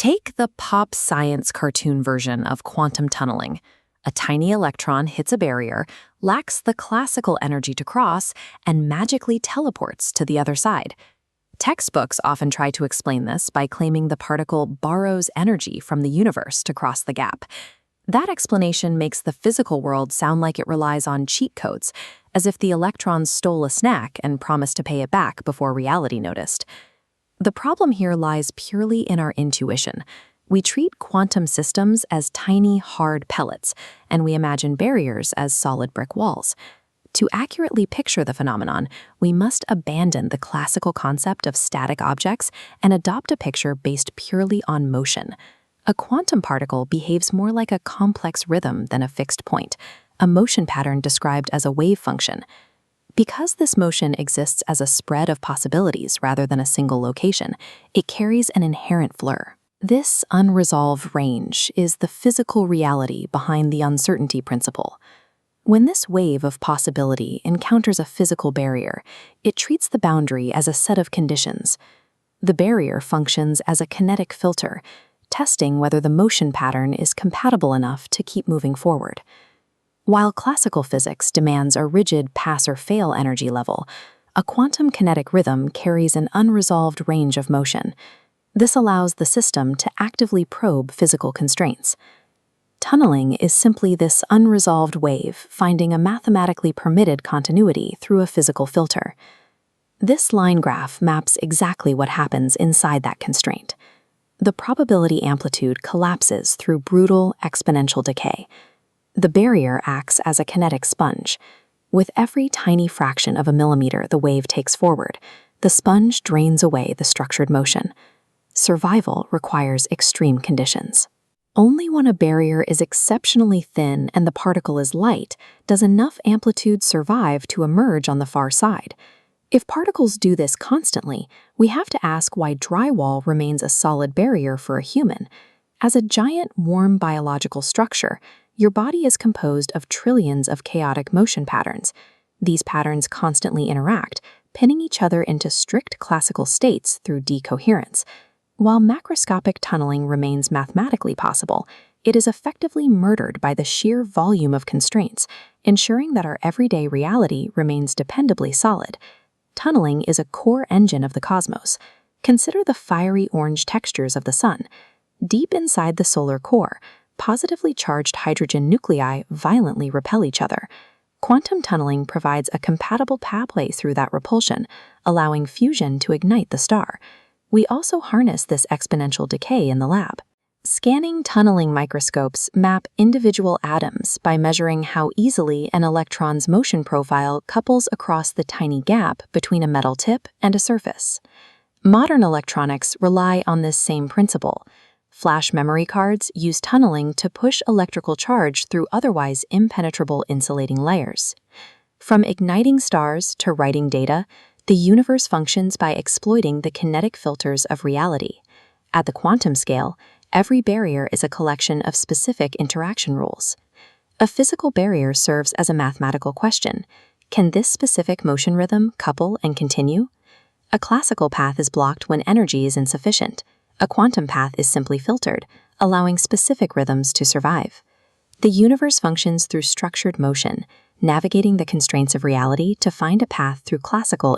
Take the pop science cartoon version of quantum tunneling. A tiny electron hits a barrier, lacks the classical energy to cross, and magically teleports to the other side. Textbooks often try to explain this by claiming the particle borrows energy from the universe to cross the gap. That explanation makes the physical world sound like it relies on cheat codes, as if the electron stole a snack and promised to pay it back before reality noticed. The problem here lies purely in our intuition. We treat quantum systems as tiny, hard pellets, and we imagine barriers as solid brick walls. To accurately picture the phenomenon, we must abandon the classical concept of static objects and adopt a picture based purely on motion. A quantum particle behaves more like a complex rhythm than a fixed point, a motion pattern described as a wave function. Because this motion exists as a spread of possibilities rather than a single location, it carries an inherent blur. This unresolved range is the physical reality behind the uncertainty principle. When this wave of possibility encounters a physical barrier, it treats the boundary as a set of conditions. The barrier functions as a kinetic filter, testing whether the motion pattern is compatible enough to keep moving forward. While classical physics demands a rigid pass-or-fail energy level, a quantum kinetic rhythm carries an unresolved range of motion. This allows the system to actively probe physical constraints. Tunneling is simply this unresolved wave finding a mathematically permitted continuity through a physical filter. This line graph maps exactly what happens inside that constraint. The probability amplitude collapses through brutal exponential decay. The barrier acts as a kinetic sponge. With every tiny fraction of a millimeter the wave takes forward, the sponge drains away the structured motion. Survival requires extreme conditions. Only when a barrier is exceptionally thin and the particle is light does enough amplitude survive to emerge on the far side. If particles do this constantly, we have to ask why drywall remains a solid barrier for a human. As a giant, warm biological structure, your body is composed of trillions of chaotic motion patterns. These patterns constantly interact, pinning each other into strict classical states through decoherence. While macroscopic tunneling remains mathematically possible, it is effectively murdered by the sheer volume of constraints, ensuring that our everyday reality remains dependably solid. Tunneling is a core engine of the cosmos. Consider the fiery orange textures of the sun. Deep inside the solar core, positively charged hydrogen nuclei violently repel each other. Quantum tunneling provides a compatible pathway through that repulsion, allowing fusion to ignite the star. We also harness this exponential decay in the lab. Scanning tunneling microscopes map individual atoms by measuring how easily an electron's motion profile couples across the tiny gap between a metal tip and a surface. Modern electronics rely on this same principle. Flash memory cards use tunneling to push electrical charge through otherwise impenetrable insulating layers. From igniting stars to writing data, the universe functions by exploiting the kinetic filters of reality. At the quantum scale, every barrier is a collection of specific interaction rules. A physical barrier serves as a mathematical question. Can this specific motion rhythm couple and continue? A classical path is blocked when energy is insufficient. A quantum path is simply filtered, allowing specific rhythms to survive. The universe functions through structured motion, navigating the constraints of reality to find a path through classical